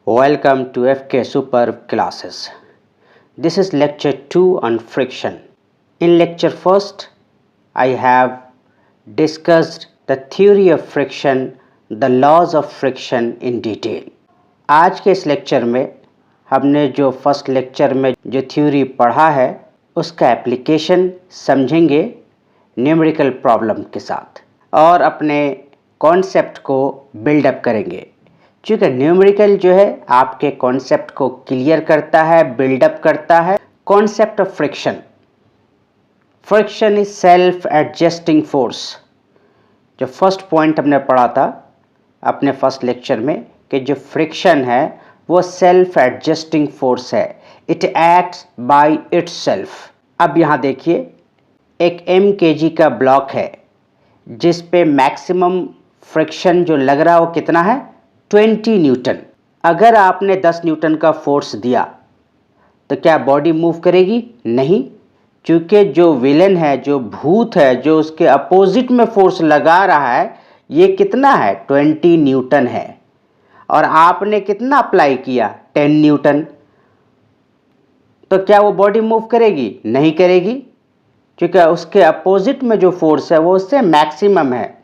Welcome to FK Super classes. This is lecture 2 on friction. In lecture first, I have discussed the theory of friction, the laws of friction in detail. आज के इस lecture में हमने जो first lecture में जो theory पढ़ा है उसका एप्लीकेशन समझेंगे न्यूमेरिकल प्रॉब्लम के साथ और अपने कॉन्सेप्ट को बिल्डअप करेंगे। क्योंकि न्यूमेरिकल जो है आपके कॉन्सेप्ट को क्लियर करता है, बिल्डअप करता है। Concept of friction, friction is self adjusting force. जो फर्स्ट पॉइंट हमने पढ़ा था अपने फर्स्ट लेक्चर में कि जो फ्रिक्शन है वो सेल्फ एडजस्टिंग फोर्स है, इट एक्ट्स बाय इटसेल्फ। अब यहाँ देखिए, एक mkg का ब्लॉक है जिस पे मैक्सिमम फ्रिक्शन जो लग रहा है वो कितना है, 20 न्यूटन। अगर आपने 10 न्यूटन का फोर्स दिया तो क्या बॉडी मूव करेगी? नहीं, क्योंकि जो विलन है, जो भूत है, जो उसके अपोजिट में फोर्स लगा रहा है ये कितना है, 20 न्यूटन है। और आपने कितना अप्लाई किया, 10 न्यूटन। तो क्या वो बॉडी मूव करेगी? नहीं करेगी, क्योंकि उसके अपोजिट में जो फोर्स है वो उससे मैक्सिमम है।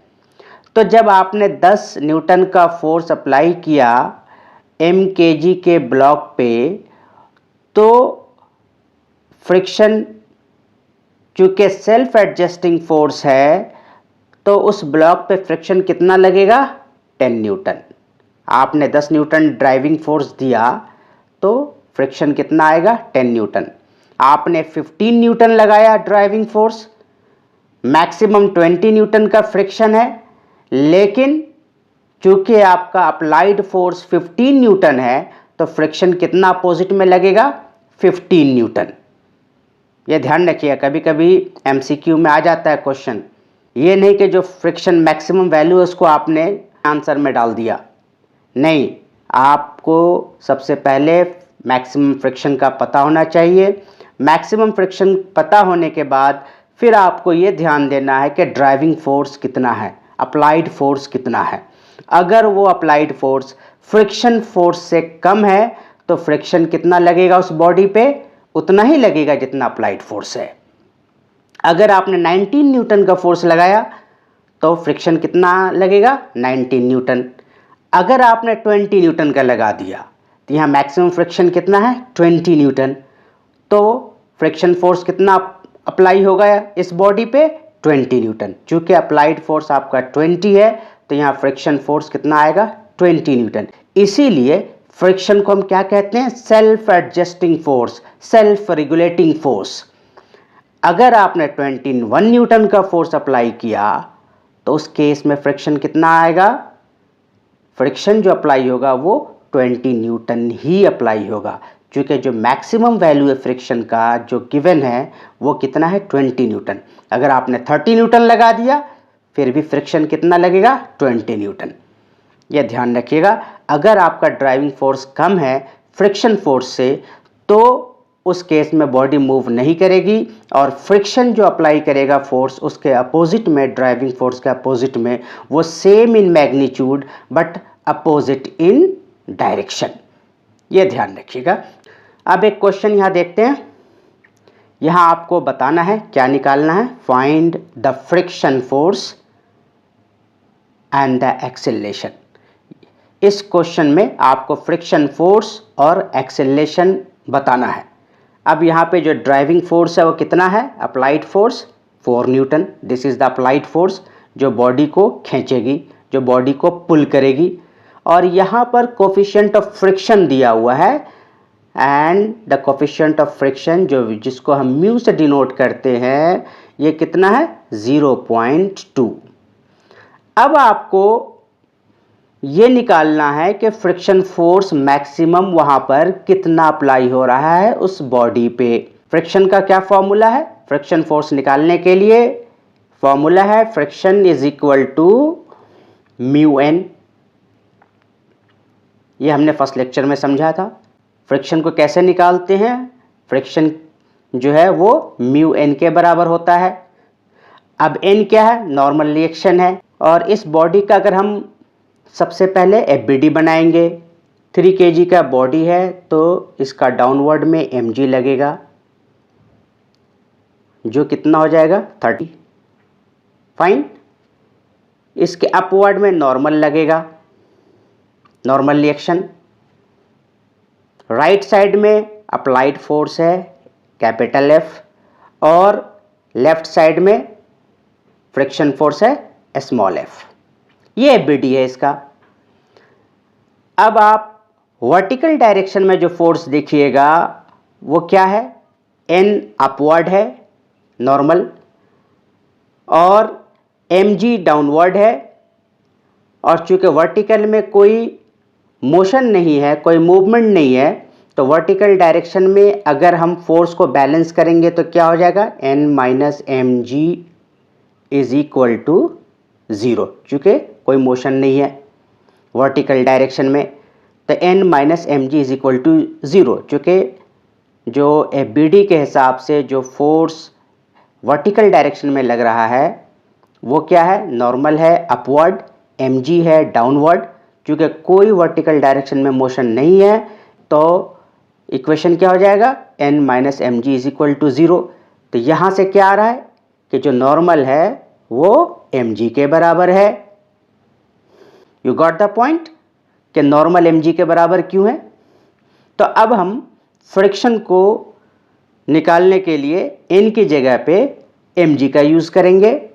तो जब आपने 10 न्यूटन का फोर्स अप्लाई किया mkg के ब्लॉक पे, तो फ्रिक्शन चूँकि सेल्फ एडजस्टिंग फोर्स है तो उस ब्लॉक पे फ्रिक्शन कितना लगेगा, 10 न्यूटन। आपने 10 न्यूटन ड्राइविंग फोर्स दिया तो फ्रिक्शन कितना आएगा, 10 न्यूटन। आपने 15 न्यूटन लगाया ड्राइविंग फोर्स, मैक्सिमम 20 न्यूटन का फ्रिक्शन है, लेकिन चूंकि आपका अप्लाइड फोर्स 15 न्यूटन है तो फ्रिक्शन कितना अपोजिट में लगेगा, 15 न्यूटन। यह ध्यान रखिए, कभी कभी MCQ में आ जाता है क्वेश्चन। ये नहीं कि जो फ्रिक्शन मैक्सिमम वैल्यू है उसको आपने आंसर में डाल दिया, नहीं, आपको सबसे पहले मैक्सिमम फ्रिक्शन का पता होना चाहिए। मैक्सिमम फ्रिक्शन पता होने के बाद फिर आपको ये ध्यान देना है कि ड्राइविंग फोर्स कितना है, अप्लाइड फोर्स कितना है। अगर वो अप्लाइड फोर्स फ्रिक्शन फोर्स से कम है तो फ्रिक्शन कितना लगेगा उस बॉडी पे, उतना ही लगेगा जितना अप्लाइड फोर्स है। अगर आपने 19 न्यूटन का फोर्स लगाया तो फ्रिक्शन कितना लगेगा, 19 न्यूटन। अगर आपने 20 न्यूटन का लगा दिया तो यहाँ मैक्सिमम फ्रिक्शन कितना है, 20 न्यूटन। तो फ्रिक्शन फोर्स कितना अप्लाई होगा इस बॉडी पे, 20 न्यूटन। चूँकि अप्लाइड फोर्स आपका 20 है तो यहाँ फ्रिक्शन फोर्स कितना आएगा, 20 न्यूटन। इसीलिए फ्रिक्शन को हम क्या कहते हैं, self adjusting force, self regulating force. अगर आपने 21 न्यूटन का फोर्स अप्लाई किया तो उस केस में फ्रिक्शन कितना आएगा, फ्रिक्शन जो अप्लाई होगा वो 20 न्यूटन ही अप्लाई होगा, क्योंकि जो मैक्सिमम वैल्यू है फ्रिक्शन का जो गिवन है वो कितना है, 20 न्यूटन। अगर आपने 30 न्यूटन लगा दिया फिर भी फ्रिक्शन कितना लगेगा, 20 न्यूटन। यह ध्यान रखिएगा। अगर आपका ड्राइविंग फोर्स कम है फ्रिक्शन फोर्स से तो उस केस में बॉडी मूव नहीं करेगी और फ्रिक्शन जो अप्लाई करेगा फोर्स उसके अपोजिट में, ड्राइविंग फोर्स के अपोजिट में, वो same in magnitude but opposite in direction. ये ध्यान रखिएगा। अब एक क्वेश्चन यहाँ देखते हैं। यहाँ आपको बताना है, क्या निकालना है, find the friction force and the acceleration. इस क्वेश्चन में आपको फ्रिक्शन फोर्स और एक्सेलरेशन बताना है। अब यहाँ पे जो ड्राइविंग फोर्स है वो कितना है, applied force 4 Newton. This is the applied force जो बॉडी को खींचेगी, जो बॉडी को पुल करेगी। और यहाँ पर कोफिशिएंट ऑफ फ्रिक्शन दिया हुआ है and the coefficient of friction जो जिसको हम म्यू से डिनोट करते हैं, ये कितना है, 0.2। अब आपको ये निकालना है कि फ्रिक्शन फोर्स मैक्सिमम वहाँ पर कितना अप्लाई हो रहा है उस बॉडी पे। फ्रिक्शन का क्या फॉर्मूला है, फ्रिक्शन फोर्स निकालने के लिए फॉर्मूला है friction is equal to mu N. ये हमने फर्स्ट लेक्चर में समझा था। फ्रिक्शन को कैसे निकालते हैं, फ्रिक्शन जो है वो म्यू एन के बराबर होता है। अब एन क्या है, नॉर्मल रिएक्शन है। और इस बॉडी का अगर हम सबसे पहले एफबीडी बनाएंगे 3 kg का बॉडी है तो इसका डाउनवर्ड में mg लगेगा, जो कितना हो जाएगा 30। फाइन। इसके अपवर्ड में नॉर्मल लगेगा, नॉर्मल रिएक्शन। राइट साइड में अप्लाइड फोर्स है कैपिटल F और लेफ्ट साइड में फ्रिक्शन फोर्स है स्मॉल f। ये BD है इसका। अब आप वर्टिकल डायरेक्शन में जो फोर्स देखिएगा वो क्या है, N अपवर्ड है नॉर्मल और mg डाउनवर्ड है। और चूंकि वर्टिकल में कोई मोशन नहीं है, कोई मूवमेंट नहीं है, तो वर्टिकल डायरेक्शन में अगर हम फोर्स को बैलेंस करेंगे तो क्या हो जाएगा, N minus mg is equal to 0। चूँकि कोई मोशन नहीं है वर्टिकल डायरेक्शन में, तो N minus mg is equal to 0। चूँकि जो BD के हिसाब से जो फोर्स वर्टिकल डायरेक्शन में लग रहा है वो क्या है, नॉर्मल है अपवर्ड, mg है डाउनवर्ड। चूँकि कोई वर्टिकल डायरेक्शन में मोशन नहीं है तो इक्वेशन क्या हो जाएगा, N minus mg is equal to 0। तो यहाँ से क्या आ रहा है कि जो नॉर्मल है वो mg के बराबर है। यू गॉट द पॉइंट कि नॉर्मल mg के बराबर क्यों है। तो अब हम फ्रिक्शन को निकालने के लिए n की जगह पे mg का यूज करेंगे।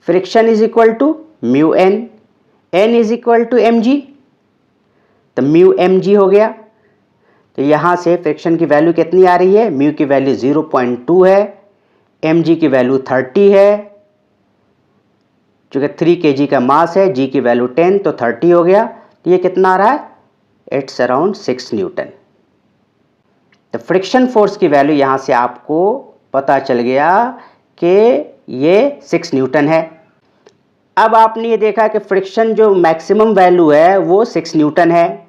Friction is equal to mu n, n is equal to mg, तो म्यू mg हो गया। तो यहाँ से फ्रिक्शन की वैल्यू कितनी आ रही है, म्यू की वैल्यू 0.2 है, mg की वैल्यू 30 है। चूँकि 3 kg का मास है, g की वैल्यू 10, तो 30 हो गया। तो ये कितना आ रहा है, इट्स अराउंड 6 न्यूटन। तो फ्रिक्शन फोर्स की वैल्यू यहाँ से आपको पता चल गया कि ये 6 न्यूटन है। अब आपने ये देखा कि फ्रिक्शन जो मैक्सिमम वैल्यू है वो 6 न्यूटन है।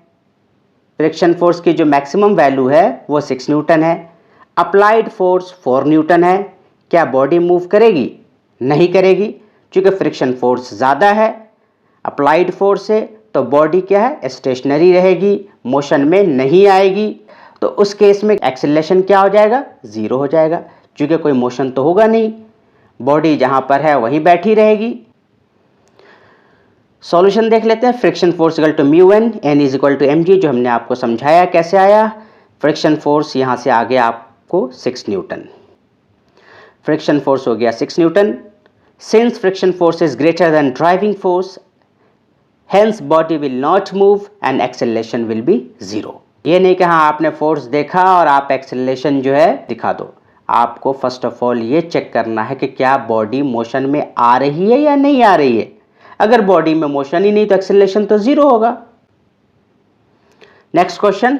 फ्रिक्शन फोर्स की जो मैक्सिमम वैल्यू है वो 6 न्यूटन है। अप्लाइड फोर्स 4 न्यूटन है। क्या बॉडी मूव करेगी? नहीं करेगी, क्योंकि फ्रिक्शन फोर्स ज़्यादा है अप्लाइड फोर्स से, तो बॉडी क्या है, स्टेशनरी रहेगी, मोशन में नहीं आएगी। तो उस केस में एक्सेलरेशन क्या हो जाएगा, 0 हो जाएगा, क्योंकि कोई मोशन तो होगा नहीं, बॉडी जहाँ पर है वहीं बैठी रहेगी। सॉल्यूशन देख लेते हैं। Friction force equal to mu N, N is equal to mg, जो हमने आपको समझाया कैसे आया। फ्रिक्शन फोर्स यहाँ से आ गया आपको 6 न्यूटन। फ्रिक्शन फोर्स हो गया 6 Newton. Since friction force is greater than driving force, hence body will not move and acceleration will be 0। ये नहीं कि हाँ आपने फोर्स देखा और आप एक्सेलरेशन जो है दिखा दो। आपको फर्स्ट ऑफ ऑल ये चेक करना है कि क्या बॉडी मोशन में आ रही है या नहीं आ रही है। अगर बॉडी में मोशन ही नहीं तो एक्सेलरेशन तो 0 होगा। नेक्स्ट क्वेश्चन,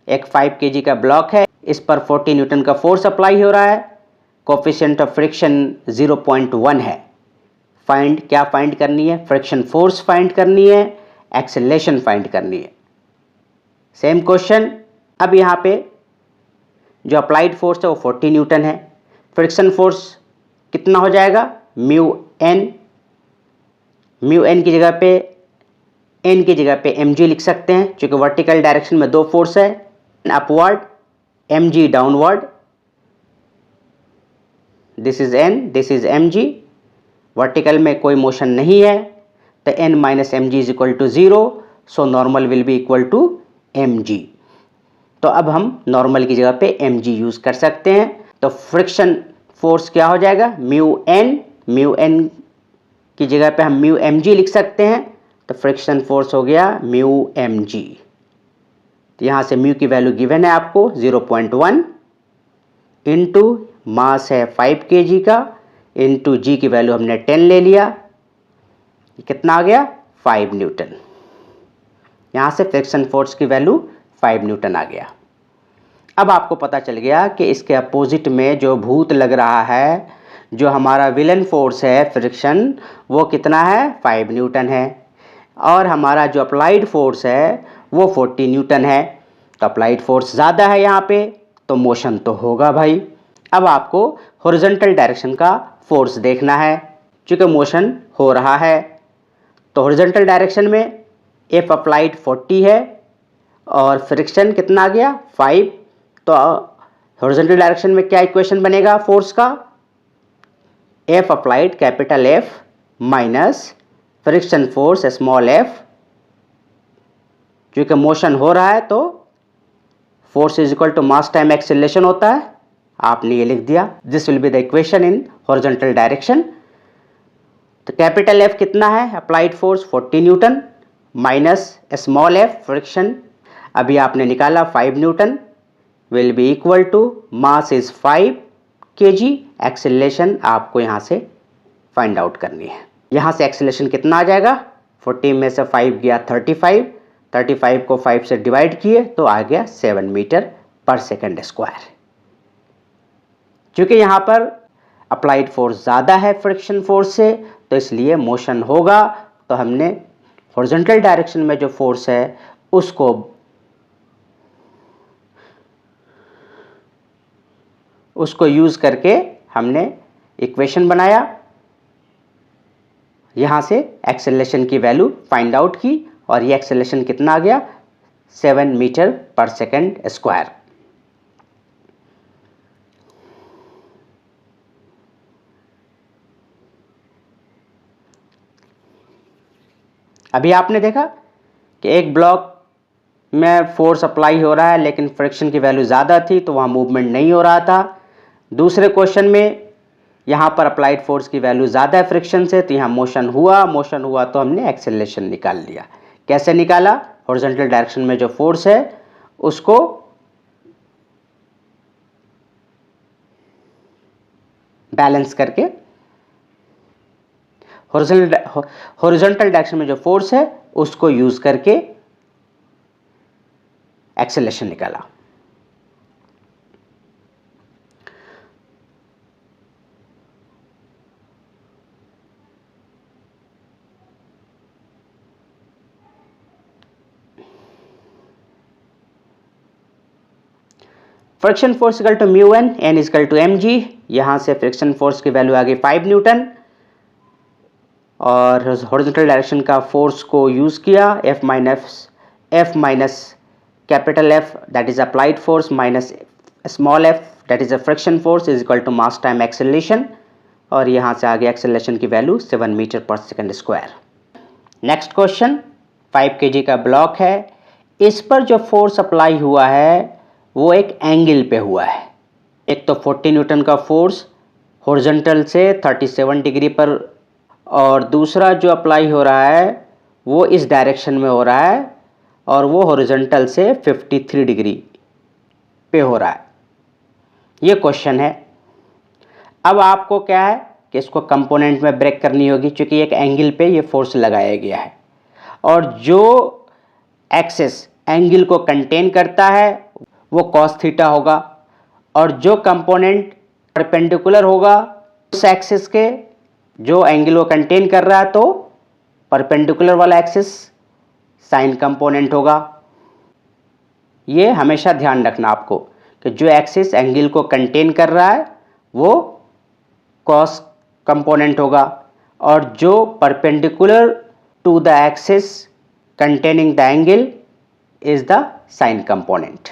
एक 5 kg का ब्लॉक है, इस पर 40 न्यूटन का फोर्स अप्लाई हो रहा है, कोफिशिएंट ऑफ फ्रिक्शन 0.1 है। क्या फाइंड करनी है, फ्रिक्शन फोर्स फाइंड करनी है, एक्सेलरेशन फाइंड करनी है। Same question. अब यहाँ पे जो अप्लाइड फोर्स है वो 40 न्यूटन है। फ्रिक्शन फोर्स कितना हो जाएगा, म्यू एन की जगह पे n की जगह पे mg लिख सकते हैं, क्योंकि वर्टिकल डायरेक्शन में दो फोर्स है, upward, mg downward. This is n, this is mg। Vertical में कोई मोशन नहीं है, तो n minus mg is equal to 0, so normal will be equal to mg। तो अब हम नॉर्मल की जगह पे mg यूज कर सकते हैं। तो फ्रिक्शन फोर्स क्या हो जाएगा, म्यू एन की जगह पे हम म्यू mg लिख सकते हैं, तो फ्रिक्शन फोर्स हो गया म्यू mg। तो यहाँ से म्यू की वैल्यू गिवन है आपको 0.1 इंटू मास है 5 kg का, इंटू जी की वैल्यू हमने 10 ले लिया, कितना आ गया 5 न्यूटन। यहाँ से फ्रिक्शन फोर्स की वैल्यू 5 न्यूटन आ गया। अब आपको पता चल गया कि इसके अपोजिट में जो भूत लग रहा है, जो हमारा विलन फोर्स है फ्रिक्शन, वो कितना है, 5 न्यूटन है, और हमारा जो अप्लाइड फोर्स है वो 40 न्यूटन है। तो अप्लाइड फोर्स ज़्यादा है यहाँ पे, तो मोशन तो होगा भाई। अब आपको हॉरिजॉन्टल डायरेक्शन का फोर्स देखना है, क्योंकि मोशन हो रहा है। तो हॉरिजॉन्टल डायरेक्शन में एफ अप्लाइड 40 है और फ्रिक्शन कितना आ गया 5, तो हॉरिजॉन्टल डायरेक्शन में क्या इक्वेशन बनेगा फोर्स का, F applied capital F minus friction force small F, क्योंकि मोशन हो रहा है तो force is equal to mass time acceleration होता है, आपने ये लिख दिया। This will be the equation in horizontal direction. तो कैपिटल एफ कितना है, applied force 40 newton minus small F friction, अभी आपने निकाला 5 newton, will be equal to mass is 5 kg, acceleration आपको यहाँ से फाइंड आउट करनी है। यहाँ से एक्सेलरेशन कितना आ जाएगा, 40 में से 5 गया 35, 35 को 5 से डिवाइड किए तो आ गया 7 मीटर पर सेकंड स्क्वायर। क्योंकि यहाँ पर अप्लाइड फोर्स ज़्यादा है फ्रिक्शन फोर्स से, तो इसलिए मोशन होगा, तो हमने हॉरिजॉन्टल डायरेक्शन में जो फोर्स है उसको यूज़ करके हमने इक्वेशन बनाया, यहाँ से एक्सेलरेशन की वैल्यू फाइंड आउट की और ये एक्सेलरेशन कितना आ गया 7 मीटर पर सेकंड स्क्वायर। अभी आपने देखा कि एक ब्लॉक में फोर्स अप्लाई हो रहा है लेकिन फ्रिक्शन की वैल्यू ज़्यादा थी तो वहाँ मूवमेंट नहीं हो रहा था। दूसरे क्वेश्चन में यहाँ पर अप्लाइड फोर्स की वैल्यू ज़्यादा है फ्रिक्शन से, तो यहाँ मोशन हुआ तो हमने एक्सेलरेशन निकाल लिया। कैसे निकाला, हॉरिजॉन्टल डायरेक्शन में जो फोर्स है उसको बैलेंस करके, हॉरिजॉन्टल डायरेक्शन में जो फोर्स है उसको यूज करके एक्सेलरेशन निकाला। Friction force equal to mu N, N equal to M G. यहां से फ्रिक्शन फोर्स की वैल्यू आ गई 5 न्यूटन और हॉरिजॉन्टल डायरेक्शन का फोर्स को यूज किया, F minus capital F that is applied force minus small F that is a friction force is equal to mass time acceleration, और यहां से आगे एक्सेलरेशन की वैल्यू 7 मीटर पर second square. Next question 5 kg का block है, इस पर जो फोर्स अप्लाई हुआ है वो एक एंगल पे हुआ है। एक तो 40 न्यूटन का फोर्स हॉरिजॉन्टल से 37 डिग्री पर, और दूसरा जो अप्लाई हो रहा है वो इस डायरेक्शन में हो रहा है और वो हॉरिजॉन्टल से 53 डिग्री पे हो रहा है। ये क्वेश्चन है। अब आपको क्या है कि इसको कंपोनेंट में ब्रेक करनी होगी, क्योंकि एक एंगल पे ये फोर्स लगाया गया है और जो एक्सिस एंगल को कंटेन करता है वो कॉस थीटा होगा, और जो कंपोनेंट परपेंडिकुलर होगा उस एक्सिस के जो एंगल को कंटेन कर रहा है तो परपेंडिकुलर वाला एक्सिस साइन कंपोनेंट होगा। ये हमेशा ध्यान रखना आपको कि जो एक्सिस एंगल को कंटेन कर रहा है वो कॉस कंपोनेंट होगा और जो perpendicular to the axis containing the angle is the sine component.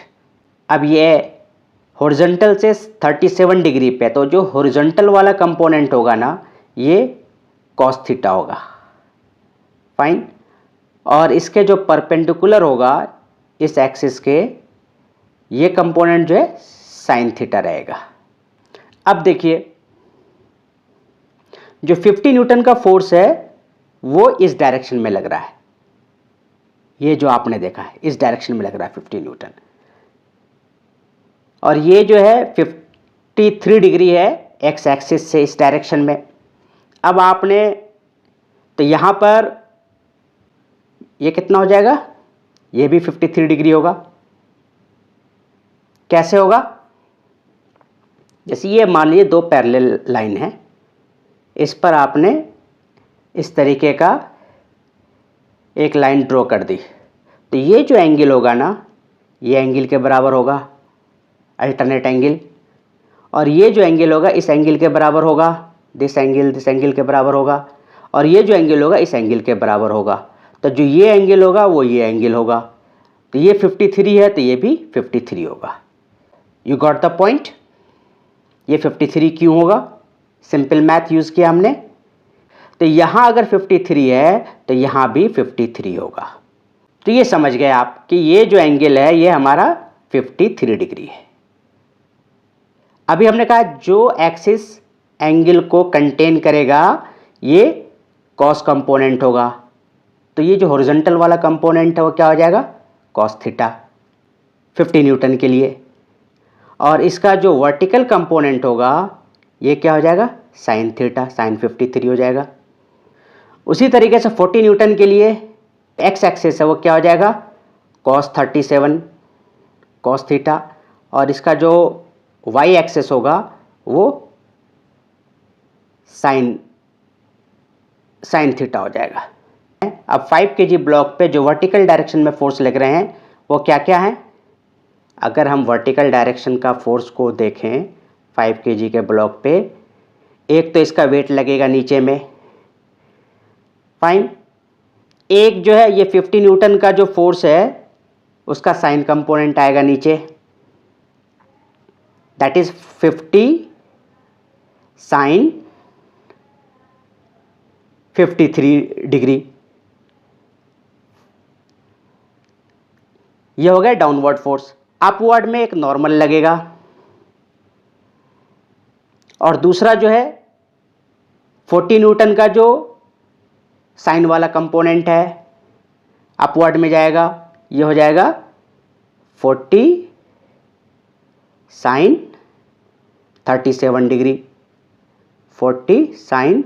अब ये हॉरिजॉन्टल से 37 डिग्री पे, तो जो हॉरिजॉन्टल वाला कंपोनेंट होगा ना ये कॉस थीटा होगा, फाइन, और इसके जो परपेंडिकुलर होगा इस एक्सिस के ये कंपोनेंट जो है साइन थीटा रहेगा। अब देखिए जो 50 न्यूटन का फोर्स है वो इस डायरेक्शन में लग रहा है, ये जो आपने देखा है इस डायरेक्शन में लग रहा है 50 न्यूटन, और ये जो है 53 डिग्री है एक्स एक्सिस से इस डायरेक्शन में। अब आपने तो यहाँ पर ये कितना हो जाएगा, ये भी 53 डिग्री होगा। कैसे होगा, जैसे ये मान लीजिए दो पैरेलल लाइन है, इस पर आपने इस तरीके का एक लाइन ड्रॉ कर दी, तो ये जो एंगल होगा ना ये एंगल के बराबर होगा, अल्टरनेट एंगल, और ये जो एंगल होगा इस एंगल के बराबर होगा, दिस एंगल के बराबर होगा, और ये जो एंगल होगा इस एंगल के बराबर होगा। तो जो ये एंगल होगा वो ये एंगल होगा, तो ये 53 है तो ये भी 53 होगा। You got the point. ये 53 क्यों होगा? सिंपल मैथ यूज़ किया हमने। तो यहाँ अगर 53 है तो यहाँ भी 53 होगा। तो ये समझ गए आप कि ये जो एंगल है ये हमारा 53 डिग्री है। अभी हमने कहा जो एक्सिस एंगल को कंटेन करेगा ये कॉस कंपोनेंट होगा, तो ये जो हॉरिजॉन्टल वाला कंपोनेंट है वो क्या हो जाएगा? कॉस थीटा 50 न्यूटन के लिए। और इसका जो वर्टिकल कंपोनेंट होगा ये क्या हो जाएगा? साइन थीटा, साइन 53 हो जाएगा। उसी तरीके से 40 न्यूटन के लिए एक्स एक्सिस है वो क्या हो जाएगा? कॉस 37 कॉस थीटा, और इसका जो वाई एक्सिस होगा वो साइन थीटा हो जाएगा। अब 5 kg ब्लॉक पे जो वर्टिकल डायरेक्शन में फोर्स लग रहे हैं वो क्या क्या हैं? अगर हम वर्टिकल डायरेक्शन का फोर्स को देखें 5 kg के ब्लॉक पे, एक तो इसका वेट लगेगा नीचे में, फाइन। एक जो है ये 50 न्यूटन का जो फोर्स है उसका साइन कंपोनेंट आएगा नीचे, दैट इज 50 साइन 53 डिग्री। ये हो गया डाउनवर्ड फोर्स। अपवर्ड में एक नॉर्मल लगेगा, और दूसरा जो है 40 न्यूटन का जो साइन वाला कंपोनेंट है अपवर्ड में जाएगा, ये हो जाएगा 40 साइन 37 डिग्री, 40 साइन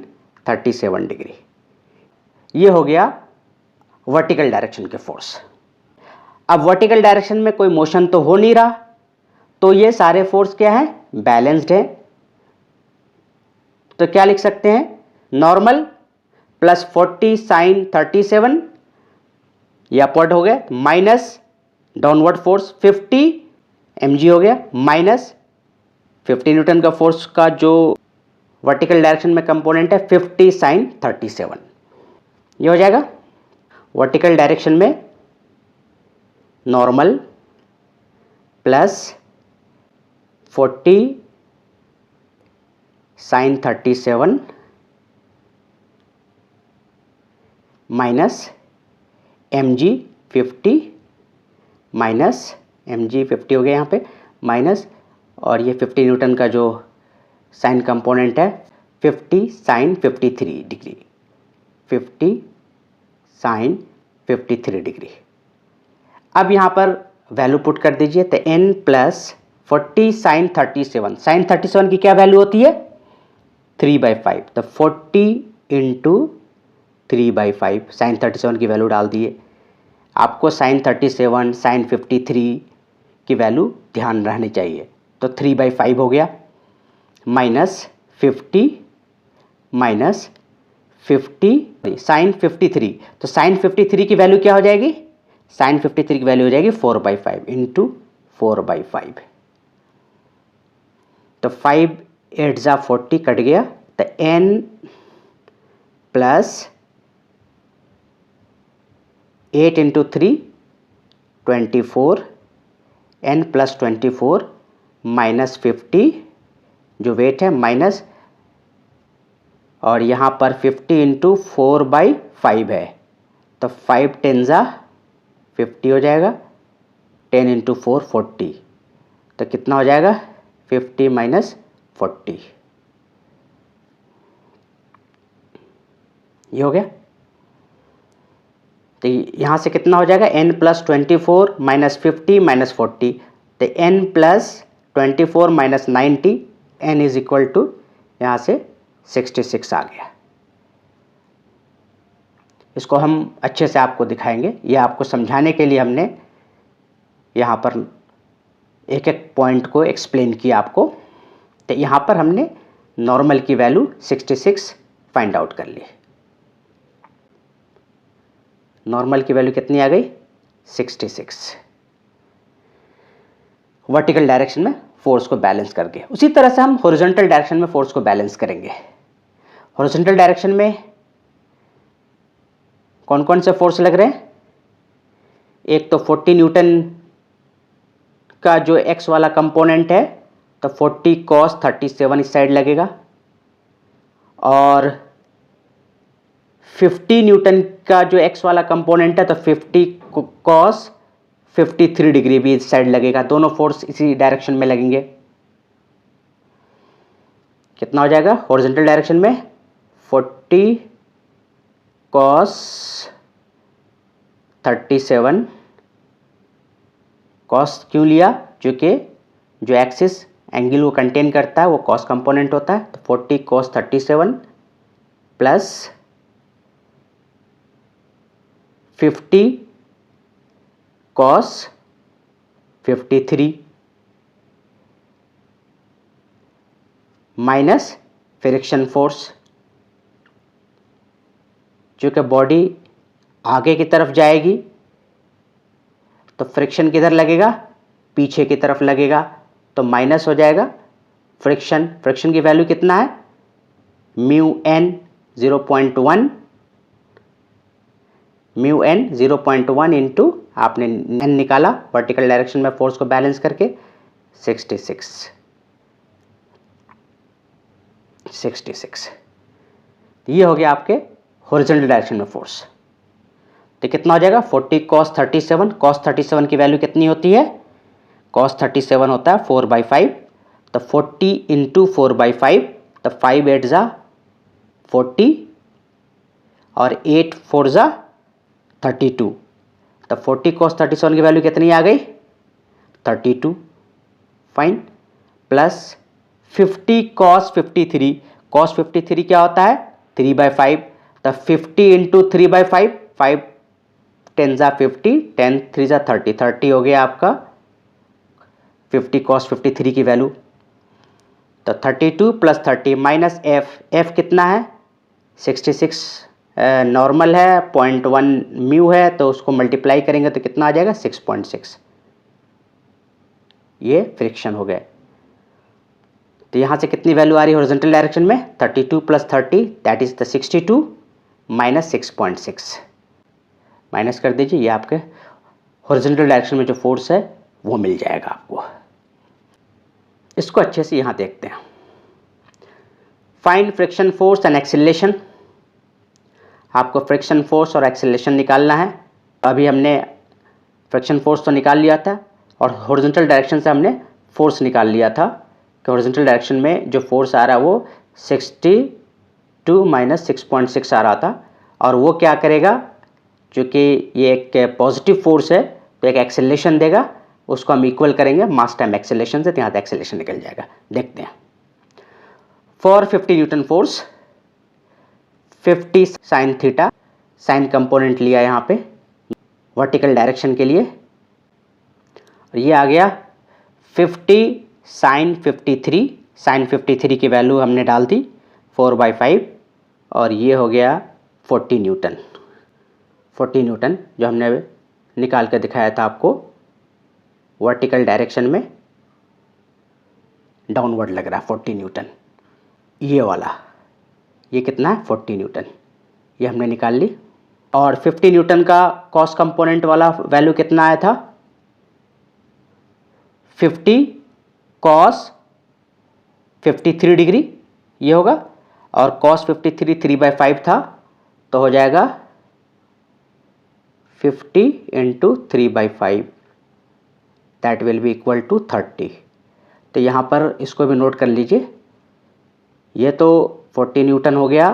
37 डिग्री। ये हो गया वर्टिकल डायरेक्शन के फोर्स। अब वर्टिकल डायरेक्शन में कोई मोशन तो हो नहीं रहा, तो ये सारे फोर्स क्या है? बैलेंस्ड है। तो क्या लिख सकते हैं? नॉर्मल प्लस 40 साइन 37, ये अपवर्ड हो गया, माइनस डाउनवर्ड फोर्स 50 mg हो गया, माइनस 50 न्यूटन का फोर्स का जो वर्टिकल डायरेक्शन में कंपोनेंट है 50 साइन 37, ये हो जाएगा। वर्टिकल डायरेक्शन में normal plus 40 sine 37 minus mg 50, minus mg 50 हो गया यहाँ पे, माइनस, और ये 50 न्यूटन का जो साइन कंपोनेंट है 50 साइन 53 डिग्री, 50 साइन 53 डिग्री। अब यहाँ पर वैल्यू पुट कर दीजिए, तो n प्लस 40 साइन 37, साइन 37 की क्या वैल्यू होती है? 3/5, तो 40 इंटू 3/5 साइन 37 की वैल्यू डाल दिए। आपको साइन 37 साइन 53 की वैल्यू ध्यान रहनी चाहिए, तो 3/5 हो गया, माइनस 50 माइनस 50 साइन 53, तो साइन 53 की वैल्यू क्या हो जाएगी? साइन 53 की वैल्यू हो जाएगी 4/5 इंटू 4/5, तो 5 8 जा 40 कट गया, तो n plus 8 into 3 24, n plus 24 minus 50 जो वेट है, माइनस, और यहाँ पर 50 इंटू 4/5 है, तो 5 10 जा 50 हो जाएगा, 10 इंटू 4 40, तो कितना हो जाएगा? 50 माइनस 40, ये हो गया। तो यहाँ से कितना हो जाएगा? n प्लस 24 माइनस 50 माइनस 40, तो n plus 24 minus 90, n is equal to यहाँ से 66 आ गया। इसको हम अच्छे से आपको दिखाएंगे, ये आपको समझाने के लिए हमने यहाँ पर एक एक पॉइंट को एक्सप्लेन किया आपको। तो यहाँ पर हमने नॉर्मल की वैल्यू 66 फाइंड आउट कर ली। नॉर्मल की वैल्यू कितनी आ गई? 66, वर्टिकल डायरेक्शन में फोर्स को बैलेंस करके। उसी तरह से हम हॉरिजॉन्टल डायरेक्शन में फोर्स को बैलेंस करेंगे। हॉरिजॉन्टल डायरेक्शन में कौन कौन से फोर्स लग रहे हैं? एक तो 40 न्यूटन का जो एक्स वाला कंपोनेंट है, तो 40 cos 37 इस साइड लगेगा, और 50 न्यूटन का जो एक्स वाला कंपोनेंट है, तो 50 cos 53 डिग्री भी इस साइड लगेगा। दोनों फोर्स इसी डायरेक्शन में लगेंगे। कितना हो जाएगा हॉरिजॉन्टल डायरेक्शन में? 40 cos 37, cos क्यों लिया? क्योंकि जो एक्सिस एंगल को कंटेन करता है वो cos कंपोनेंट होता है। तो 40 cos 37 plus 50 cos 53 minus friction force. चूँकि बॉडी आगे की तरफ जाएगी तो फ्रिक्शन किधर लगेगा? पीछे की तरफ लगेगा, तो माइनस हो जाएगा फ्रिक्शन। फ्रिक्शन की वैल्यू कितना है? Mu N 0.1, mu N 0.1 into आपने एन निकाला वर्टिकल डायरेक्शन में फोर्स को बैलेंस करके 66। ये हो गया आपके हॉरिजॉन्टल डायरेक्शन में फोर्स। तो कितना हो जाएगा? 40 cos 37। cos 37 की वैल्यू कितनी होती है? cos 37 होता है 4/5, तो 40 इंटू 4/5, तो 5 8 जा 40 और 8 4 जा 32, तो 40 cos 37 की वैल्यू कितनी आ गई? 32। फाइन। Plus 50 cos 53। cos 53 क्या होता है? 3/5, तो 50 इंटू 3/5, 5 10 जा 50, 10 3 जा 30, 30 हो गया आपका 50 cos 53 की वैल्यू। तो 32 प्लस 30 माइनस एफ कितना है? 66 नॉर्मल है, 0.1 म्यू है, तो उसको मल्टीप्लाई करेंगे तो कितना आ जाएगा? 6.6। ये फ्रिक्शन हो गए। तो यहाँ से कितनी वैल्यू आ रही है हॉरिजॉन्टल डायरेक्शन में? 32 plus 30 that is the 62 minus 6.6। Minus कर दीजिए, ये आपके हॉरिजॉन्टल डायरेक्शन में जो फोर्स है वो मिल जाएगा आपको। इसको अच्छे से यहाँ देखते हैं। Find friction force and acceleration. आपको फ्रिक्शन फोर्स और एक्सीलरेशन निकालना है। अभी हमने फ्रिक्शन फोर्स तो निकाल लिया था और हॉरिजॉन्टल डायरेक्शन से हमने फोर्स निकाल लिया था कि हॉरिजॉन्टल डायरेक्शन में जो फोर्स आ रहा है वो 62 माइनस 6.6 आ रहा था। और वो क्या करेगा? चूँकि ये एक पॉजिटिव फोर्स है तो एक एक्सेलरेशन देगा, उसको हम इक्वल करेंगे मास टाइम एक्सेलरेशन से, तो यहाँ से एक्सेलरेशन निकल जाएगा। देखते हैं। For 50 Newton force, 50 sine theta, sign component लिया यहाँ पे वर्टिकल डायरेक्शन के लिए, और ये आ गया 50 साइन 53। साइन 53 की वैल्यू हमने डाल दी 4/5, और ये हो गया 40 न्यूटन। 40 न्यूटन जो हमने निकाल कर दिखाया था आपको, वर्टिकल डायरेक्शन में डाउनवर्ड लग रहा है 40 न्यूटन। ये वाला, ये कितना है? 40 न्यूटन। ये हमने निकाल ली। और 50 न्यूटन का कॉस कंपोनेंट वाला वैल्यू कितना आया था? 50 cos 53 डिग्री ये होगा, और cos 53 3/5 था, तो हो जाएगा 50 into 3/5 that will be equal to 30। तो यहाँ पर इसको भी नोट कर लीजिए। ये तो 40 न्यूटन हो गया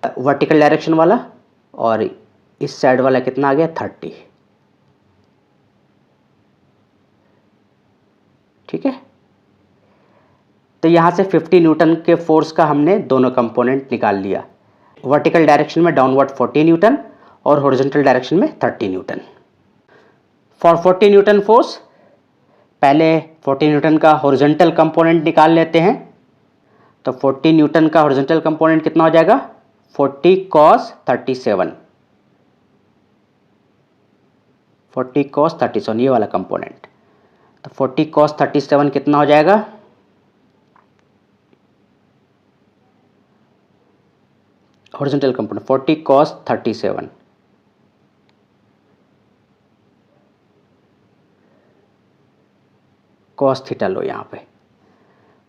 वर्टिकल डायरेक्शन वाला, और इस साइड वाला कितना आ गया? 30। ठीक है। तो यहाँ से 50 न्यूटन के फोर्स का हमने दोनों कंपोनेंट निकाल लिया। वर्टिकल डायरेक्शन में डाउनवर्ड 40 न्यूटन और हॉरिजॉन्टल डायरेक्शन में 30 न्यूटन। फॉर 40 न्यूटन फोर्स, पहले 40 न्यूटन का हॉरिजॉन्टल कंपोनेंट निकाल लेते हैं। तो 40 न्यूटन का हॉरिजॉन्टल कंपोनेंट कितना हो जाएगा? 40 cos 37, 40 cos 37 ये वाला कंपोनेंट। तो 40 cos 37 कितना हो जाएगा? Horizontal component 40 cos 37 cos theta लो यहाँ पे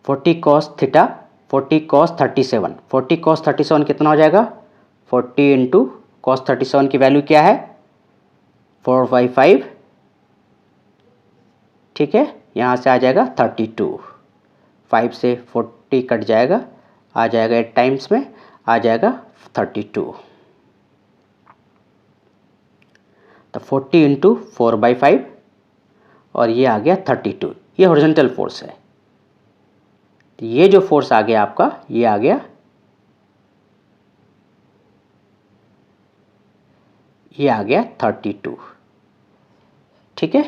40 कॉस थीटा 40 कॉस 37 40 कॉस 37 कितना हो जाएगा 40 इंटू कॉस 37 की वैल्यू क्या है 455 ठीक है यहाँ से आ जाएगा 32 5 से 40 कट जाएगा आ जाएगा 8 टाइम्स में आ जाएगा 32 तो 40 इंटू 4/5 और ये आ गया 32 ये हॉरिजॉन्टल फोर्स है तो ये जो फोर्स आ गया आपका ये आ गया ये आ गया 32 ठीक है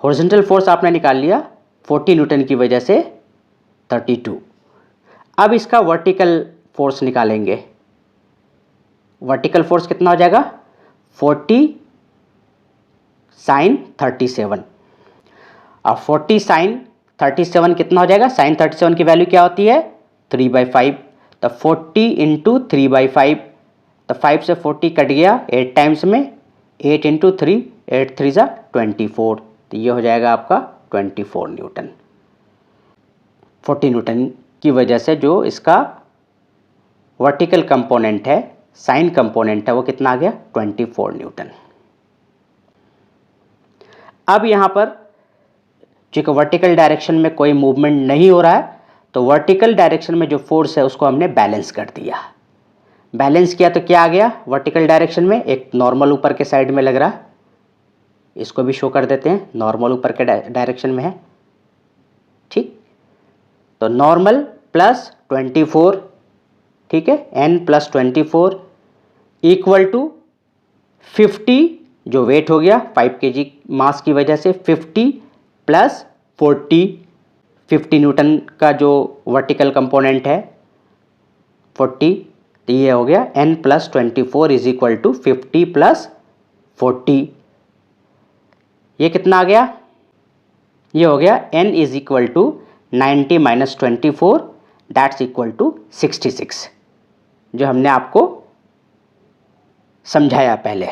हॉरिजॉन्टल फोर्स आपने निकाल लिया 40 न्यूटन की वजह से 32 अब इसका वर्टिकल फोर्स निकालेंगे वर्टिकल फोर्स कितना हो जाएगा 40 साइन 37 अब 40 साइन 37 कितना हो जाएगा साइन 37 की वैल्यू क्या होती है 3/5 तो 40 इंटू 3/5 तो 5 से 40 कट गया 8 टाइम्स में 8 इंटू 3 8 3 ज़ा 24 तो ये हो जाएगा आपका 24 न्यूटन 40 न्यूटन की वजह से जो इसका वर्टिकल कंपोनेंट है साइन कंपोनेंट है वो कितना आ गया 24 न्यूटन अब यहाँ पर चूँकि वर्टिकल डायरेक्शन में कोई मूवमेंट नहीं हो रहा है तो वर्टिकल डायरेक्शन में जो फोर्स है उसको हमने बैलेंस कर दिया बैलेंस किया तो क्या आ गया वर्टिकल डायरेक्शन में एक नॉर्मल ऊपर के साइड में लग रहा है इसको भी शो कर देते हैं नॉर्मल ऊपर के डायरेक्शन में है ठीक तो नॉर्मल प्लस 24 ठीक है n प्लस 24 इक्वल टू 50 जो वेट हो गया 5 kg मास की वजह से 50 प्लस 50 न्यूटन का जो वर्टिकल कंपोनेंट है 40 तो ये हो गया n plus 24 is equal to 50 plus 40 ये कितना आ गया ये हो गया n is equal to 90 minus 24 that's equal to 66 जो हमने आपको समझाया पहले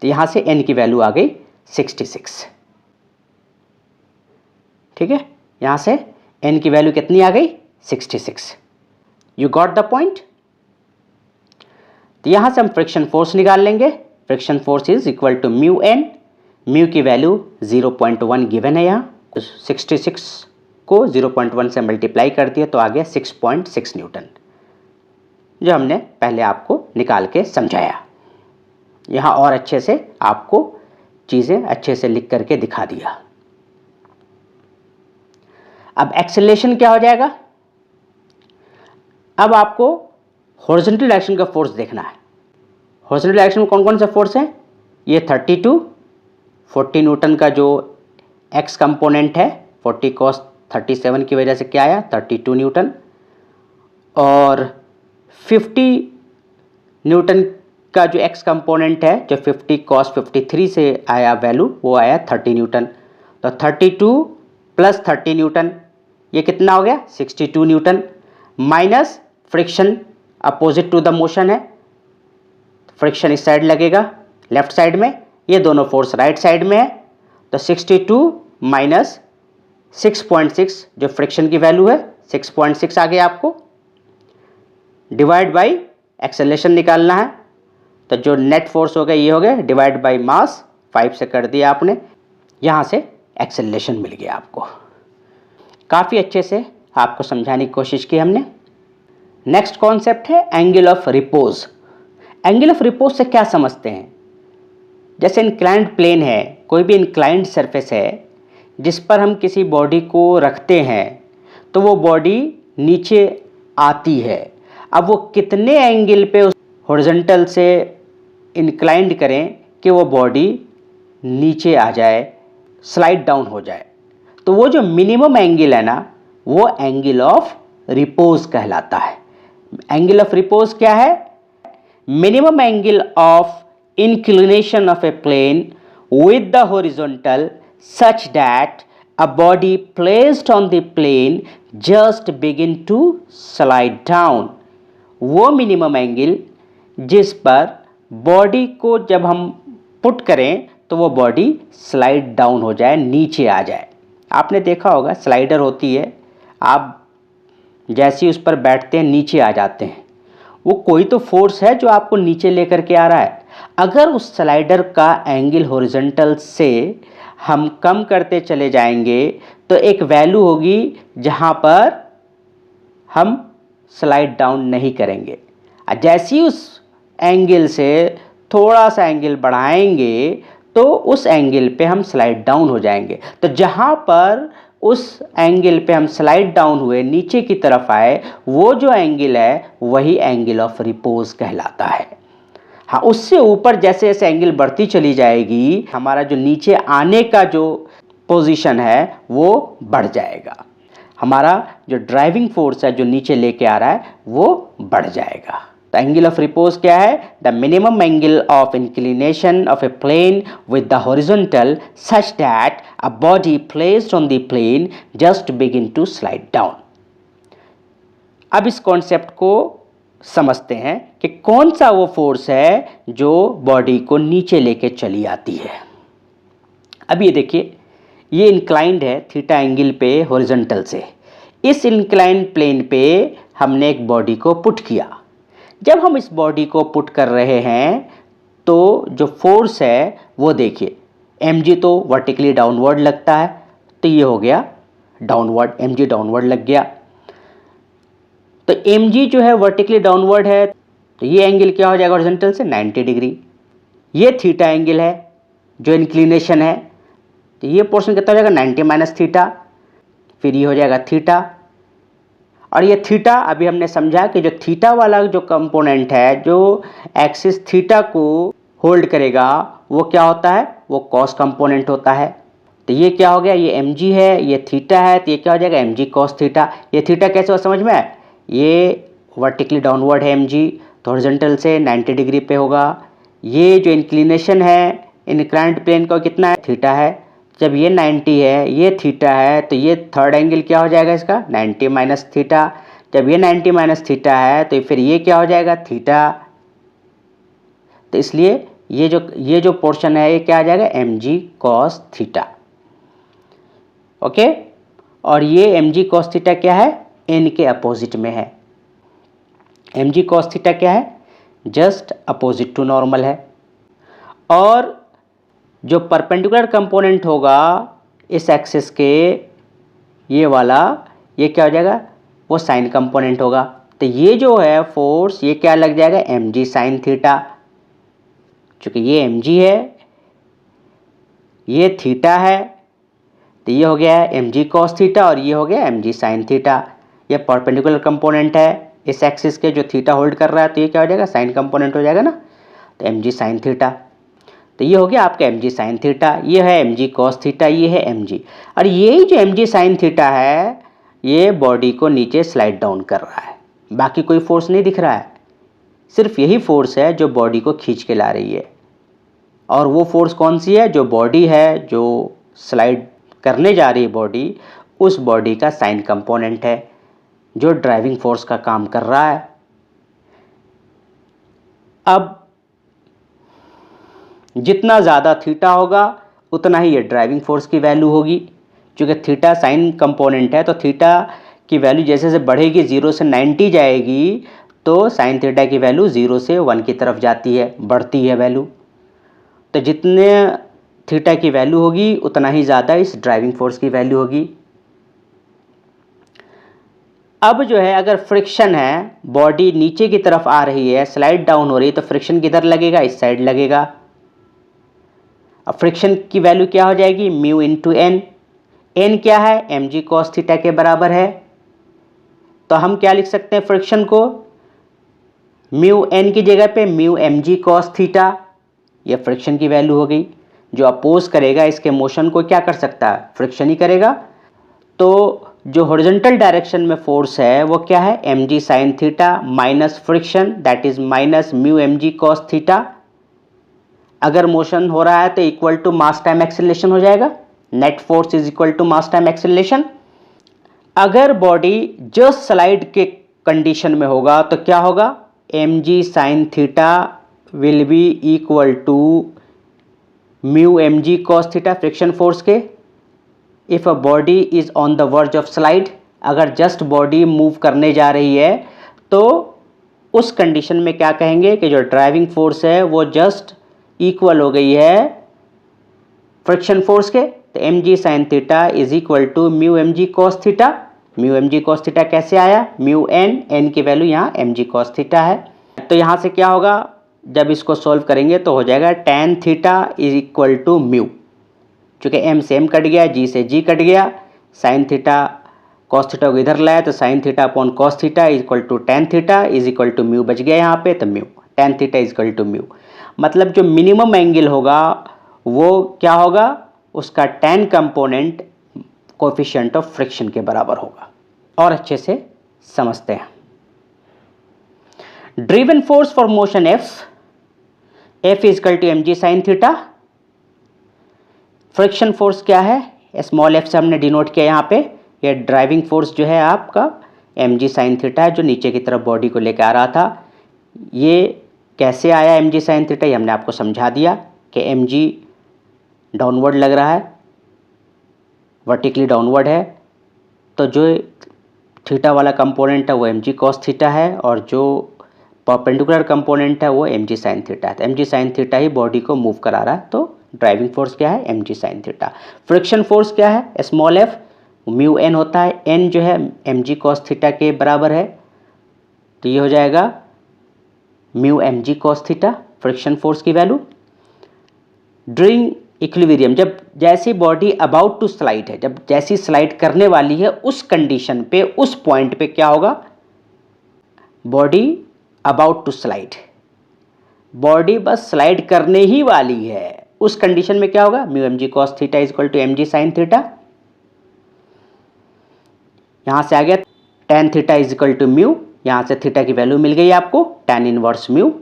तो यहाँ से n की वैल्यू आ गई 66 ठीक है यहाँ से n की वैल्यू कितनी आ गई 66 यू गॉट द पॉइंट तो यहाँ से हम फ्रिक्शन फोर्स निकाल लेंगे friction force is equal to mu N mu की वैल्यू 0.1 गिवन है यहाँ तो 66 को 0.1 से मल्टीप्लाई कर दिया तो आ गया 6.6 न्यूटन जो हमने पहले आपको निकाल के समझाया यहाँ और अच्छे से आपको चीज़ें अच्छे से लिख करके दिखा दिया अब एक्सेलरेशन क्या हो जाएगा अब आपको हॉरिजॉन्टल डायरेक्शन का फोर्स देखना है हॉरिजॉन्टल डायरेक्शन में कौन कौन से फोर्स हैं ये 40 न्यूटन का जो एक्स कंपोनेंट है 40 cos 37 की वजह से क्या आया 32 न्यूटन और 50 न्यूटन का जो एक्स कंपोनेंट है जो 50 cos 53 से आया वैल्यू वो आया 30 न्यूटन तो 32 प्लस 30 न्यूटन ये कितना हो गया 62 newton minus friction opposite to the motion है फ्रिक्शन इस साइड लगेगा लेफ्ट साइड में ये दोनों फोर्स राइट साइड में है तो 62 माइनस 6.6 जो फ्रिक्शन की वैल्यू है 6.6 आ गया आपको डिवाइड बाय एक्सेलरेशन निकालना है तो जो नेट फोर्स हो गया ये हो गया डिवाइड बाय मास 5 से कर दिया आपने यहाँ से एक्सेलरेशन मिल गया आपको काफ़ी अच्छे से आपको समझाने की कोशिश की हमने नेक्स्ट कॉन्सेप्ट है angle of repose angle of repose से क्या समझते हैं जैसे इंक्लाइंड प्लेन है कोई भी इंक्लाइंड सरफेस है जिस पर हम किसी बॉडी को रखते हैं तो वो बॉडी नीचे आती है अब वो कितने एंगल पे उस हॉरिजॉन्टल से इंक्लाइंड करें कि वो बॉडी नीचे आ जाए स्लाइड डाउन हो जाए तो वो जो मिनिमम एंगल है ना वो एंगल ऑफ रिपोज कहलाता है एंगल ऑफ रिपोज क्या है minimum angle of inclination of a plane with the horizontal such that a body placed on the plane just begin to slide down वो minimum angle जिस पर body को जब हम पुट करें तो वो बॉडी स्लाइड डाउन हो जाए नीचे आ जाए आपने देखा होगा स्लाइडर होती है, आप जैसे ही उस पर बैठते हैं नीचे आ जाते हैं, वो कोई तो फोर्स है जो आपको नीचे लेकर के आ रहा है। अगर उस स्लाइडर का एंगल हॉरिजॉन्टल से हम कम करते चले जाएंगे तो एक वैल्यू होगी जहाँ पर हम स्लाइड डाउन नहीं करेंगे। जैसे ही उस एंगल से थोड़ा सा एंगल बढ़ाएंगे तो उस एंगल पे हम स्लाइड डाउन हो जाएंगे। तो जहाँ पर उस एंगल पे हम स्लाइड डाउन हुए, नीचे की तरफ आए, वो जो एंगल है वही एंगल ऑफ रिपोज कहलाता है। हाँ, उससे ऊपर जैसे जैसे एंगल बढ़ती चली जाएगी, हमारा जो नीचे आने का जो पोजीशन है वो बढ़ जाएगा। हमारा जो ड्राइविंग फोर्स है जो नीचे लेके आ रहा है वो बढ़ जाएगा। तो एंगल ऑफ रिपोज क्या है? The minimum angle of inclination of a plane with the horizontal such that a body placed on the plane just begin to slide down. अब इस कॉन्सेप्ट को समझते हैं कि कौन सा वो फोर्स है जो बॉडी को नीचे लेके चली आती है। अब ये देखिए, ये इंक्लाइंड है थीटा एंगल पे हॉरिजॉन्टल से। इस इंक्लाइंड प्लेन पे हमने एक बॉडी को पुट किया। जब हम इस बॉडी को पुट कर रहे हैं तो जो फोर्स है वो देखिए, mg तो वर्टिकली डाउनवर्ड लगता है, तो ये हो गया डाउनवर्ड, mg डाउनवर्ड लग गया। तो mg जो है वर्टिकली डाउनवर्ड है, तो ये एंगल क्या हो जाएगा हॉरिजॉन्टल से? 90 डिग्री। ये थीटा एंगल है जो इंक्लिनेशन है, तो ये पोर्शन कितना हो जाएगा? 90 माइनस थीटा, फिर ये हो जाएगा थीटा। और ये थीटा अभी हमने समझा कि जो थीटा वाला जो कंपोनेंट है जो एक्सिस थीटा को होल्ड करेगा वो क्या होता है? वो कॉस कंपोनेंट होता है। तो ये क्या हो गया? ये mg है, ये थीटा है, तो ये क्या हो जाएगा? mg cos theta. ये थीटा कैसे हो समझ में आया? ये वर्टिकली डाउनवर्ड है mg, तो हॉरिजॉन्टल से 90 डिग्री पे होगा। ये जो इंक्लिनेशन है इंक्लाइंड प्लेन का कितना है? थीटा है। जब ये 90 है, ये थीटा है, तो ये थर्ड एंगल क्या हो जाएगा इसका? 90 माइनस थीटा। जब ये 90 माइनस थीटा है तो फिर ये क्या हो जाएगा? थीटा। तो इसलिए ये जो पोर्शन है ये क्या आ जाएगा? mg cos theta. ओके, और ये mg cos थीटा क्या है? n के अपोजिट में है। mg cos थीटा क्या है? जस्ट अपोजिट टू नॉर्मल है। और जो परपेंडिकुलर कंपोनेंट होगा इस एक्सिस के, ये वाला, ये क्या हो जाएगा? वो साइन कंपोनेंट होगा। तो ये जो है फोर्स ये क्या लग जाएगा? mg sine theta. चूँकि ये mg है, ये थीटा है, तो ये हो गया है mg cos थीटा और ये हो गया mg साइन थीटा। ये परपेंडिकुलर कंपोनेंट है इस एक्सिस के जो थीटा होल्ड कर रहा है, तो ये क्या हो जाएगा? साइन कंपोनेंट हो जाएगा ना, तो mg साइन थीटा। तो ये हो गया आपका mg साइन थीटा, ये है mg cos थीटा, ये है mg। और यही जो mg साइन थीटा है ये बॉडी को नीचे स्लाइड डाउन कर रहा है, बाकी कोई फोर्स नहीं दिख रहा है। सिर्फ यही फोर्स है जो बॉडी को खींच के ला रही है। और वो फोर्स कौन सी है? जो बॉडी है जो स्लाइड करने जा रही है बॉडी, उस बॉडी का साइन कंपोनेंट है जो ड्राइविंग फोर्स का काम कर रहा है। अब जितना ज़्यादा थीटा होगा उतना ही ये ड्राइविंग फोर्स की वैल्यू होगी। क्योंकि थीटा साइन कंपोनेंट है तो थीटा की वैल्यू जैसे जैसे बढ़ेगी 0 से 90 जाएगी तो साइन थीटा की वैल्यू 0 से 1 की तरफ जाती है, बढ़ती है वैल्यू। तो जितने थीटा की वैल्यू होगी उतना ही ज़्यादा इस ड्राइविंग फोर्स की वैल्यू होगी। अब जो है अगर फ्रिक्शन है, बॉडी नीचे की तरफ आ रही है, स्लाइड डाउन हो रही है, तो फ्रिक्शन किधर लगेगा? इस साइड लगेगा। अब फ्रिक्शन की वैल्यू क्या हो जाएगी? Mu into N. एन क्या है? mg cos थीटा के बराबर है। तो हम क्या लिख सकते हैं फ्रिक्शन को? म्यू एन की जगह पे म्यू mg cos थीटा, यह फ्रिक्शन की वैल्यू हो गई। जो अपोज करेगा इसके मोशन को क्या कर सकता है? फ्रिक्शन ही करेगा। तो जो हॉरिजॉन्टल डायरेक्शन में फोर्स है वो क्या है? mg sine theta minus friction, that is minus mu mg cos theta. अगर मोशन हो रहा है तो equal to mass time acceleration हो जाएगा। Net force is equal to mass time acceleration. अगर बॉडी जस्ट स्लाइड के कंडीशन में होगा तो क्या होगा? mg sine theta will be equal to mu mg cos theta friction force के। If a body is on the verge of slide, अगर just body move करने जा रही है तो उस कंडीशन में क्या कहेंगे कि जो ड्राइविंग फोर्स है वो जस्ट इक्वल हो गई है फ्रिक्शन फोर्स के। तो M G sine theta is equal to mu M G cos theta. म्यू एम जी कॉस थीटा कैसे आया, म्यू एन, एन की वैल्यू यहाँ एम जी कॉस थीटा है। तो यहाँ से क्या होगा, जब इसको सॉल्व करेंगे तो हो जाएगा tan theta is equal to mu, चूँकि एम से एम कट गया, जी से जी कट गया, साइन थीटा कॉस थीटा को इधर लाया तो sine theta upon cos theta is equal to tan theta is equal to mu बच गया यहाँ पे, तो mu tan theta is equal to mu. मतलब जो मिनिमम एंगल होगा वो क्या होगा, उसका tan component coefficient of friction के बराबर होगा। और अच्छे से समझते हैं। Driven force for motion F is equal to M G sine theta. Friction force क्या है, स्मॉल एफ से हमने डिनोट किया यहाँ पे। ये ड्राइविंग फोर्स जो है आपका एम जी साइन थीटा है, जो नीचे की तरफ बॉडी को लेकर आ रहा था। ये कैसे आया एम जी साइन थीटा, ये हमने आपको समझा दिया कि एम जी डाउनवर्ड लग रहा है, वर्टिकली डाउनवर्ड है, तो जो थीटा वाला कंपोनेंट है वो एम जी कॉस थीटा है और जो परपेंडिकुलर कंपोनेंट है वो एम जी साइन थीटा है। तो एम जी साइन थीटा ही बॉडी को मूव करा रहा है, तो ड्राइविंग फोर्स क्या है, M G sine theta. Friction force क्या है, स्मॉल एफ, म्यू एन होता है, एन जो है एम जी कॉस थीटा के बराबर है, तो ये हो जाएगा mu M G cos theta friction force की वैल्यू। ड्यूरिंग इक्विलिब्रियम, जब जैसी बॉडी अबाउट टू स्लाइड है, जब जैसी स्लाइड करने वाली है उस कंडीशन पे, उस पॉइंट पे क्या होगा, body about to slide, body बस स्लाइड करने ही वाली है, उस कंडीशन में क्या होगा, mu M G cos theta is equal to M G sine theta. यहां से आ गया tan theta is equal to mu, यहां से थीटा की वैल्यू मिल गई आपको टैन इनवर्स म्यू।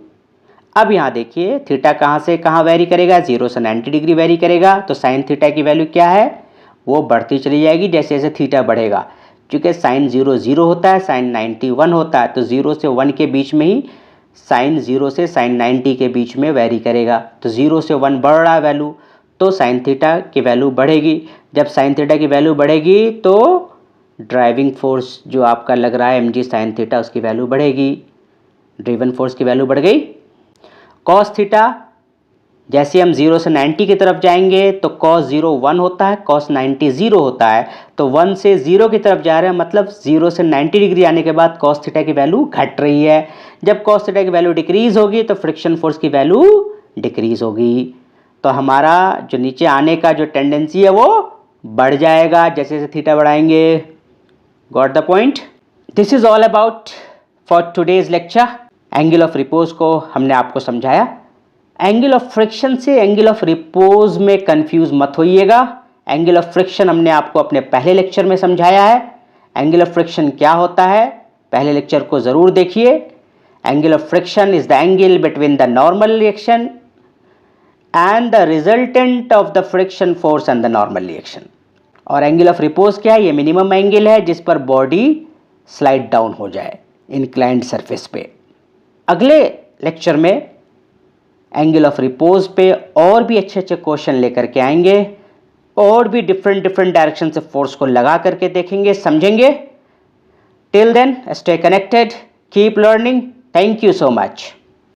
अब यहाँ देखिए थीटा कहाँ से कहाँ वेरी करेगा, 0 से 90 डिग्री वेरी करेगा, तो साइन थीटा की वैल्यू क्या है, वो बढ़ती चली जाएगी जैसे जैसे थीटा बढ़ेगा। क्योंकि साइन 0 0 होता है, साइन 90 1 होता है, तो 0 से 1 के बीच में ही साइन 0 से साइन 90 के बीच में वेरी करेगा। तो 0 से 1 बढ़ रहा है वैल्यू, तो साइन थीटा की वैल्यू बढ़ेगी। जब साइन थीटा की वैल्यू बढ़ेगी तो ड्राइविंग फोर्स जो आपका लग रहा है एम जी साइन थीटा, उसकी वैल्यू बढ़ेगी, ड्रिवन फोर्स की वैल्यू बढ़ गई। कॉस थीटा, जैसे हम 0 से 90 की तरफ जाएंगे तो कॉस 0 1 होता है, कॉस 90 0 होता है, तो 1 से 0 की तरफ जा रहे हैं, मतलब 0 से 90 डिग्री आने के बाद कॉस थीटा की वैल्यू घट रही है। जब कॉस थीटा की वैल्यू डिक्रीज होगी तो फ्रिक्शन फोर्स की वैल्यू डिक्रीज होगी, तो हमारा जो नीचे आने का जो टेंडेंसी है वो बढ़ जाएगा जैसे जैसे थीटा बढ़ाएंगे। Got the point. This is all about for today's lecture. Angle of repose को हमने आपको समझाया। एंगल ऑफ फ्रिक्शन से एंगल ऑफ रिपोज में कंफ्यूज मत होइएगा। एंगल ऑफ फ्रिक्शन हमने आपको अपने पहले लेक्चर में समझाया है। एंगल ऑफ फ्रिक्शन क्या होता है, पहले लेक्चर को ज़रूर देखिए। Angle of friction is the angle between the normal reaction and the resultant of the friction force and the normal reaction. और एंगल ऑफ रिपोज क्या है, ये मिनिमम एंगल है जिस पर बॉडी स्लाइड डाउन हो जाए इंक्लाइंड सरफेस पे। अगले लेक्चर में एंगल ऑफ रिपोज पे और भी अच्छे अच्छे क्वेश्चन लेकर के आएंगे और भी डिफरेंट डायरेक्शन से फोर्स को लगा करके देखेंगे, समझेंगे। Till then stay connected, keep learning. Thank you so much.